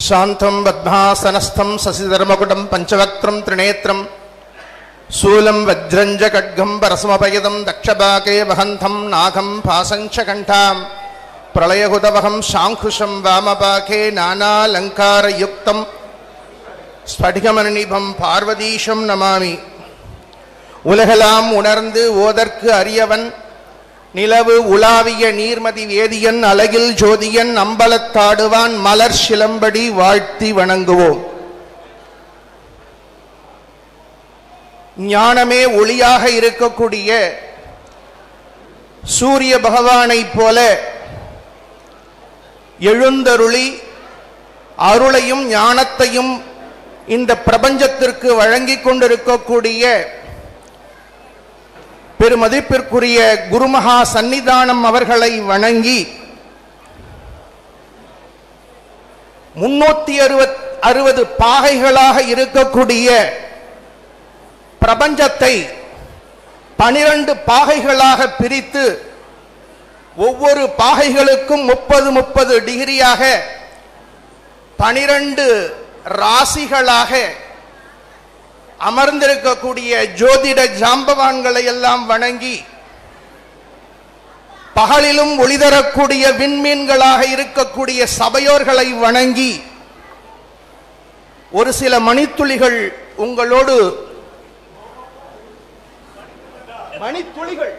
शांतं पद्मासनस्थं शशिधर्मकुटं पंचवक्त्रं त्रिनेत्रं शूलं वज्रञ्च खड्गं परसमपयदं दक्षबाके वहन्तं नागं पाशञ्च कण्ठां प्रलयहुतवहं शाङ्कुशं वामपाके नानालङ्कारयुक्तं स्फटिकमणिनिभं पार्वतीशं नमामि। उलगलाम उणर्ந்து ஓதற்கு அறியவன் நிலவு உலாவிய நீர்மதி வேதியன் அழகில் ஜோதியன் அம்பலத்தாடுவான் மலர் சிலம்படி வாழ்த்தி வணங்குவோம். ஞானமே ஒளியாக இருக்கக்கூடிய சூரிய பகவானை போல எழுந்தருளி அருளையும் ஞானத்தையும் இந்த பிரபஞ்சத்திற்கு வழங்கிக் கொண்டிருக்கக்கூடிய பெருமதிப்பிற்குரிய குருமகா சன்னிதானம் அவர்களை வணங்கி 360 பாகைகளாக இருக்கக்கூடிய பிரபஞ்சத்தை 12 பாகைகளாக பிரித்து ஒவ்வொரு பாகைகளுக்கும் 30 டிகிரியாக 12 ராசிகளாக அமர்ந்திருக்கக்கூடிய ஜோதிட ஜாம்பவான்களை எல்லாம் வணங்கி பகலிலும் ஒளிதரக்கூடிய விண்மீன்களாக இருக்கக்கூடிய சபையோர்களை வணங்கி ஒரு சில மணித்துளிகள் உங்களோடு மணித்துளிகள்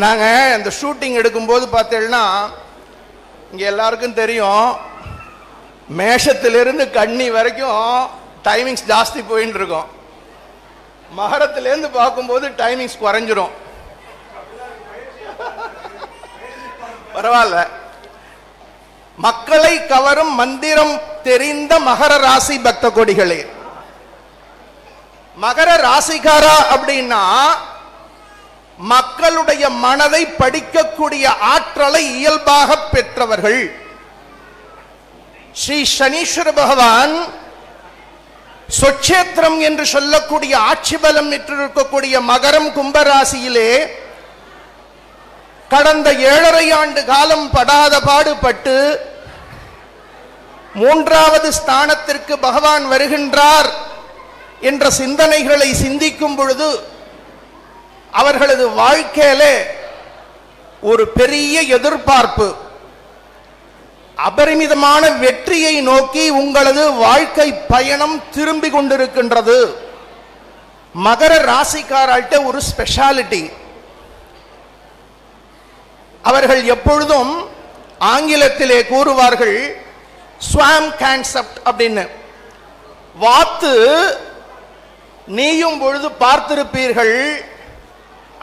நாங்கள் இந்த ஷூட்டிங் எடுக்கும்போது பார்த்தீங்கன்னா இங்கே எல்லாருக்கும் தெரியும், மேஷத்திலிருந்து கன்னி வரைக்கும் டைமிங்ஸ் ஜாஸ்தி போயின்னு இருக்கும். மகரத்திலேருந்து பார்க்கும்போது டைமிங்ஸ் குறைஞ்சிரும். பரவாயில்ல. மக்களை கவரும் மந்திரம் தெரிந்த மகர ராசி பக்த கோடிகளே, மகர ராசிக்காரா அப்படின்னா மக்களுடைய மனதை படிக்கக்கூடிய ஆற்றலை இயல்பாக பெற்றவர்கள். ஸ்ரீ சனீஸ்வர பகவான் சொச்சேத்திரம் என்று சொல்லக்கூடிய ஆட்சி பலம் பெற்றிருக்கக்கூடிய மகரம் கும்பராசியிலே கடந்த 7.5 ஆண்டு காலம் படாத பாடுபட்டு 3வது ஸ்தானத்திற்கு பகவான் வருகின்றார் என்ற சிந்தனைகளை சிந்திக்கும் பொழுது அவர்களது வாழ்க்கையில ஒரு பெரிய எதிர்பார்ப்பு, அபரிமிதமான வெற்றியை நோக்கி உங்களது வாழ்க்கை பயணம் திரும்பி கொண்டிருக்கின்றது. மகர ராசிக்காரர்கிட்ட ஒரு ஸ்பெஷாலிட்டி, அவர்கள் எப்பொழுதும் ஆங்கிலத்திலே கூறுவார்கள் ஸ்வாம் கான்செப்ட் அப்படின்னு. வாத்து நீயும் பொழுது பார்த்திருப்பீர்கள்,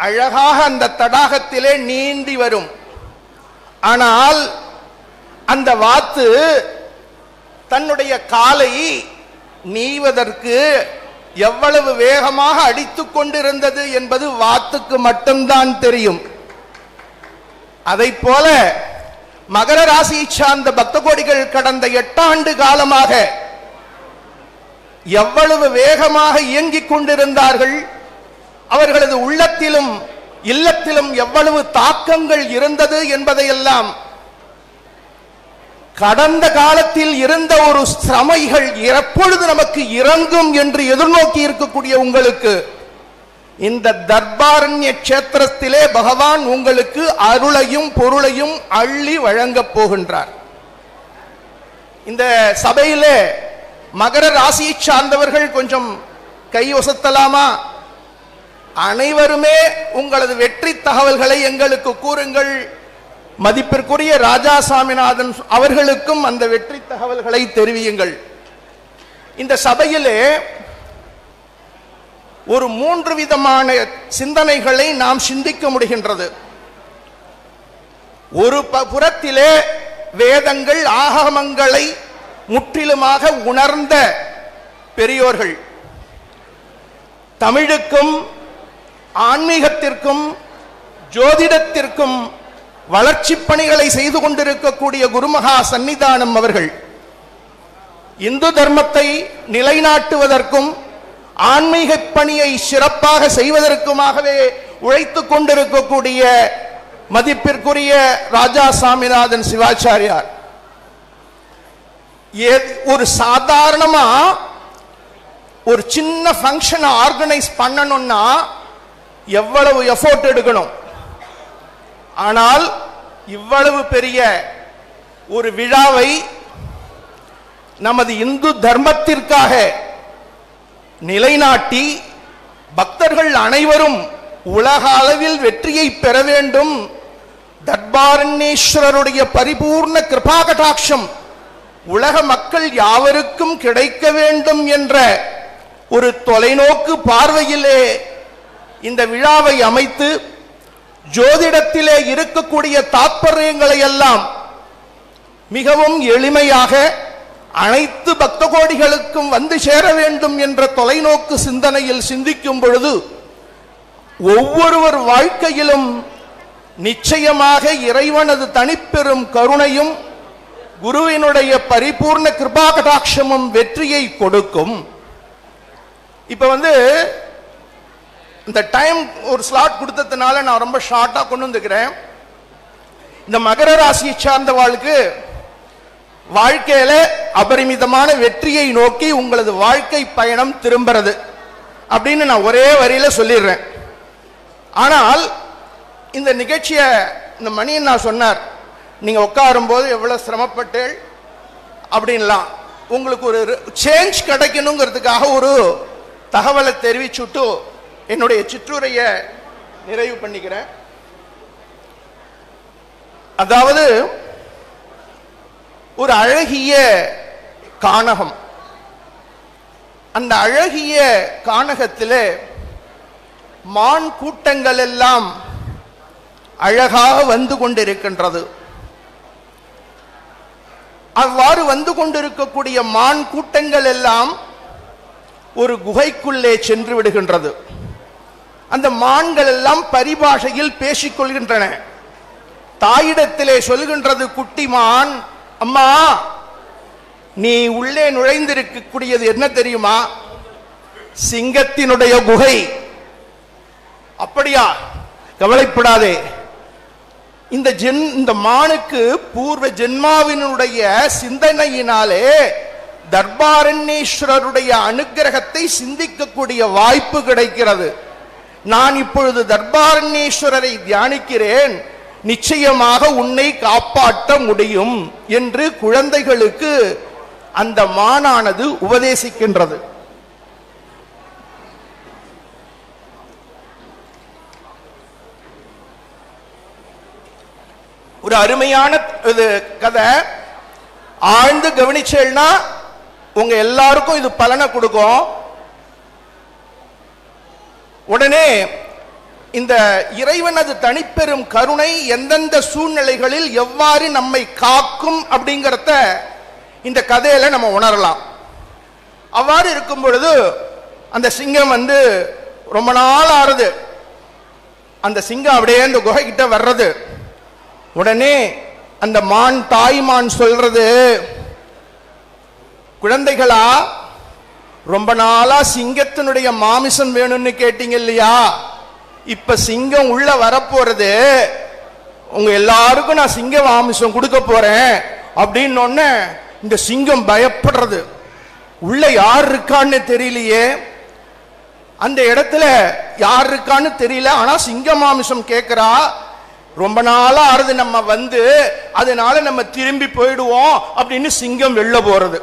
அழகாக அந்த தடாகத்திலே நீந்தி வரும். ஆனால் அந்த வாத்து தன்னுடைய காலை நீவதற்கு எவ்வளவு வேகமாக அடித்துக் கொண்டிருந்தது என்பது வாத்துக்கு மட்டும்தான் தெரியும். அதை போல மகர ராசியை சார்ந்த பக்த கோடிகள் கடந்த 8 ஆண்டு காலமாக எவ்வளவு வேகமாக இயங்கிக் கொண்டிருந்தார்கள், அவர்களது உள்ளத்திலும் இல்லத்திலும் எவ்வளவு தாக்கங்கள் இருந்தது என்பதையெல்லாம் கடந்த காலத்தில் இருந்த ஒரு சிரமைகள் எப்பொழுது நமக்கு இறங்கும் என்று எதிர்நோக்கி இருக்கக்கூடிய உங்களுக்கு இந்த தர்பாரண்ய கஷேத்திரத்திலே பகவான் உங்களுக்கு அருளையும் பொருளையும் அள்ளி வழங்கப் போகின்றார். இந்த சபையிலே மகர ராசியை சார்ந்தவர்கள் கொஞ்சம் கை ஒசத்தலாமா? அனைவருமே உங்களது வெற்றி தகவல்களை எங்களுக்கு கூறுங்கள். மதிப்பிற்குரிய ராஜா சாமிநாதன் அவர்களுக்கும் அந்த வெற்றி தகவல்களை தெரிவியுங்கள். இந்த சபையிலே ஒரு 3 விதமான சிந்தனைகளை நாம் சிந்திக்க முடிகின்றது. ஒரு புறத்திலே வேதங்கள் ஆகமங்களை முற்றிலுமாக உணர்ந்த பெரியோர்கள், தமிழுக்கும் ஆன்மீகத்திற்கும் ஜோதிடத்திற்கும் வளர்ச்சி பணிகளை செய்து கொண்டிருக்கக்கூடிய குருமகா சன்னிதானம் அவர்கள். இந்து தர்மத்தை நிலைநாட்டுவதற்கும் ஆன்மீக பணியை சிறப்பாக செய்வதற்குமாகவே உழைத்துக் கொண்டிருக்கக்கூடிய மதிப்பிற்குரிய ராஜா சாமிநாதன் சிவாச்சாரியார் ஒரு சாதாரணமா ஒரு சின்ன ஃபங்க்ஷனை ஆர்கனைஸ் பண்ணணும்னா எவ்வளவு எஃபோர்ட் எடுக்கணும். ஆனால் இவ்வளவு பெரிய ஒரு விழாவை நமது இந்து தர்மத்திற்காக நிலைநாட்டி பக்தர்கள் அனைவரும் உலக அளவில் வெற்றியை பெற வேண்டும், தர்பாரண்யேஸ்வரருடைய பரிபூர்ண கிருபா கடாட்சம் உலக மக்கள் யாவருக்கும் கிடைக்க வேண்டும் என்ற ஒரு தொலைநோக்கு பார்வையிலே இந்த விழாவை அமைத்து ஜோதிடத்திலே இருக்கக்கூடிய தாத்பரியங்களை எல்லாம் மிகவும் எளிமையாக அனைத்து பக்த கோடிகளுக்கும் வந்து சேர வேண்டும் என்ற தொலைநோக்கு சிந்தனையில் சிந்திக்கும் பொழுது ஒவ்வொருவர் வாழ்க்கையிலும் நிச்சயமாக இறைவனது தனிப்பெரும் கருணையும் குருவினுடைய பரிபூர்ண கிருபா கடாட்சமும் வெற்றியை கொடுக்கும். இப்ப இந்த டைம் ஒரு ஸ்லாட் கொடுத்ததுனால நான் ரொம்ப ஷார்ட்டா கொண்டு வந்துக்கிறேன். இந்த மகர ராசியை சார்ந்தவாளுக்கு வாழ்க்கையில அபரிமிதமான வெற்றியை நோக்கி உங்களது வாழ்க்கை பயணம் திரும்புறது அப்படின்னு நான் ஒரே வரியில சொல்லிடுறேன். ஆனால் இந்த நிகழ்ச்சியை இந்த மணியன் நான் சொன்னார், நீங்க உட்காரும் போது எவ்வளவு சிரமப்பட்டு அப்படின்லாம் உங்களுக்கு ஒரு சேஞ்ச் கிடைக்கணுங்கிறதுக்காக ஒரு தகவலை தெரிவிச்சுட்டு என்னுடைய சிற்றுரையை நிறைவு பண்ணிக்கிறேன். அதாவது ஒரு அழகிய கானகம், அந்த அழகிய கானகத்தில் மான் கூட்டங்கள் எல்லாம் அழகாக வந்து கொண்டிருக்கின்றது. அவ்வாறு வந்து கொண்டிருக்கக்கூடிய மான் கூட்டங்கள் எல்லாம் ஒரு குகைக்குள்ளே சென்று விடுகின்றது. அந்த மான்கள் எல்லாம் பரிபாஷையில் பேசிக்கொள்கின்றன. தாயிடத்திலே சொல்கின்றது குட்டி மான், அம்மா நீ உள்ளே நுழைந்திருக்கக்கூடியது என்ன தெரியுமா? சிங்கத்தினுடைய குகை. அப்படியா? கவலைப்படாதே. இந்த மானுக்கு பூர்வ ஜென்மாவினுடைய சிந்தனையினாலே தர்பாரண்யேஸ்வரருடைய அனுக்கிரகத்தை சிந்திக்கக்கூடிய வாய்ப்பு கிடைக்கிறது. நான் இப்பொழுது தர்பாரண்யேஸ்வரரை தியானிக்கிறேன், நிச்சயமாக உன்னை காப்பாற்ற முடியும் என்று குழந்தைகளுக்கு அந்த மானானது உபதேசிக்கின்றது. ஒரு அருமையான கதை. ஆழ்ந்து கவனிச்சேன்னா உங்க எல்லாருக்கும் இது பலனை கொடுக்கும். உடனே இந்த இறைவனது தனிப்பெரும் கருணை எந்தெந்த சூழ்நிலைகளில் எவ்வாறு நம்மை காக்கும் அப்படிங்கிறத இந்த கதையில நம்ம உணரலாம். அவ்வாறு இருக்கும் பொழுது அந்த சிங்கம் ரொம்ப நாள் ஆறுது. அந்த சிங்கம் அப்படியே அந்த குகை கிட்ட வர்றது. உடனே அந்த மான், தாய்மான் சொல்றது, குழந்தைகளா ரொம்ப நாளா சிங்கத்தினுடைய மாமிசம் வேணும்னு கேட்டீங்க இல்லையா? இப்ப சிங்கம் உள்ள வரப்போறது, உங்க எல்லாருக்கும் நான் சிங்க மாமிசம் கொடுக்க போறேன் அப்படின்னு இந்த சிங்கம் பயப்படுறது. உள்ள யார் இருக்கான்னு தெரியலையே, அந்த இடத்துல யார் இருக்கான்னு தெரியல, ஆனா சிங்க மாமிசம் கேட்கிறா. ரொம்ப நாளா ஆறுது நம்ம அதனால நம்ம திரும்பி போயிடுவோம் அப்படின்னு சிங்கம் வெளில போறது.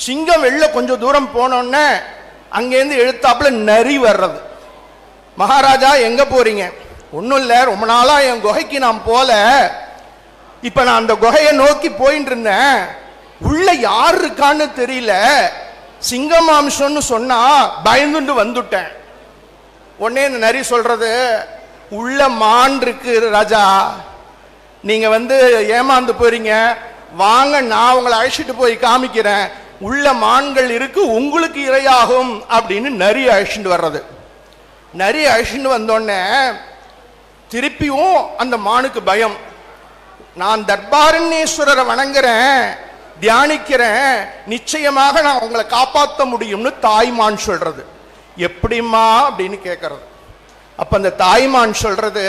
சிங்கம் வெளில கொஞ்சம் தூரம் போனோன்னே அங்கேருந்து எழுத்தாப்புல நரி வர்றது. மகாராஜா எங்க போறீங்க? ஒன்னும் இல்ல, ரொம்ப நாளா என் குகைக்கு நான் போல, இப்ப நான் அந்த குகையை நோக்கி போயிட்டு இருந்தேன், உள்ள யார் இருக்கான்னு தெரியல, சிங்கமாம்சம்னு சொன்னா பயந்துண்டு வந்துட்டேன். உடனே இந்த நரி சொல்றது, உள்ள மான் இருக்கு ராஜா, நீங்க ஏமாந்து போறீங்க, வாங்க நான் உங்களை அழைச்சிட்டு போய் காமிக்கிறேன், உள்ள மான்கள் இருக்கு, உங்களுக்கு இரையாகும் அப்படின்னு நரி அழைச்சிட்டு வர்றது. நரி அழைச்சிட்டு வந்தோடனே திருப்பியும் அந்த மானுக்கு பயம். நான் தர்பாரண்யேஸ்வரரை வணங்குறேன், தியானிக்கிறேன், நிச்சயமாக நான் உங்களை காப்பாற்ற முடியும்னு தாய்மான் சொல்றது. எப்படிம்மா அப்படின்னு கேட்கறது. அப்ப அந்த தாய்மான் சொல்றது,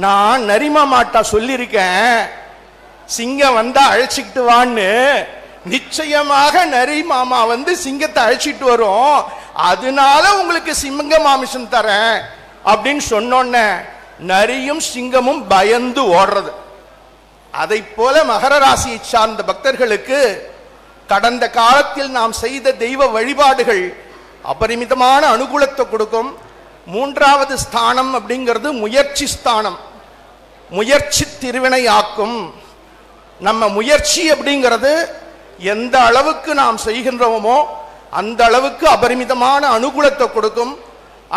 நான் நரிமாமாட்டா சொல்லியிருக்கேன், சிங்கம் வந்தா அழைச்சிக்கிட்டு வான்னு. நிச்சயமாக நரி மாமா வந்து சிங்கத்தை அழைச்சிட்டு வரும், அதனால உங்களுக்கு சிங்க மாமிசம் தரேன் அப்படின்னு சொன்னோன்ன நரியும் சிங்கமும் பயந்து ஓடுறது. அதை போல மகர ராசியை சார்ந்த பக்தர்களுக்கு கடந்த காலத்தில் நாம் செய்த தெய்வ வழிபாடுகள் அபரிமிதமான அனுகூலத்தை கொடுக்கும். மூன்றாவது ஸ்தானம் அப்படிங்கிறது முயற்சி ஸ்தானம். முயற்சி திருவினையாக்கும். நம்ம முயற்சி அப்படிங்கிறது எந்த அளவுக்கு நாம் செய்கின்றோமோ அந்த அளவுக்கு அபரிமிதமான அனுகூலத்தை கொடுக்கும்.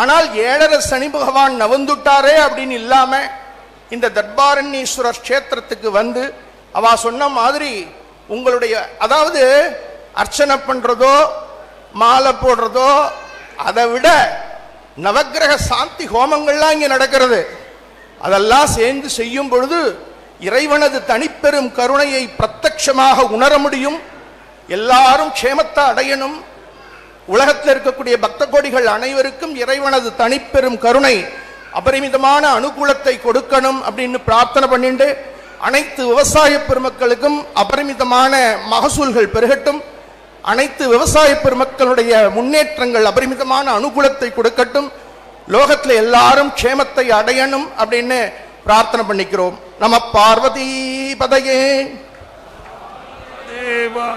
ஆனால் 7.5 சனி பகவான் நவந்துட்டாரே அப்படின்னு இல்லாம இந்த தர்பாரண்யேஸ்வரர் கஷேத்திரத்துக்கு வந்து அவ சொன்ன மாதிரி உங்களுடைய, அதாவது அர்ச்சனை பண்றதோ மாலை போடுறதோ, அதை விட நவக்கிரக சாந்தி ஹோமங்கள்லாம் இங்க நடக்கிறது. அதெல்லாம் சேர்ந்து செய்யும் பொழுது இறைவனது தனிப்பெரும் கருணையை பிரத்யட்சமாக உணர முடியும். எல்லாரும் க்ஷேமத்தை அடையணும். உலகத்தில் இருக்கக்கூடிய பக்த கோடிகள் அனைவருக்கும் இறைவனது தனிப்பெரும் கருணை அபரிமிதமான அனுகூலத்தை கொடுக்கணும் அப்படின்னு பிரார்த்தனை பண்ணிட்டு, அனைத்து விவசாய பெருமக்களுக்கும் அபரிமிதமான மகசூல்கள் பெருகட்டும். அனைத்து விவசாய பெருமக்களுடைய முன்னேற்றங்கள் அபரிமிதமான அனுகூலத்தை கொடுக்கட்டும். லோகத்தில் எல்லாரும் க்ஷேமத்தை அடையணும் அப்படின்னு பிரார்த்தனை பண்ணிக்கிறோம். நம பார்வதி பதையே தேவா.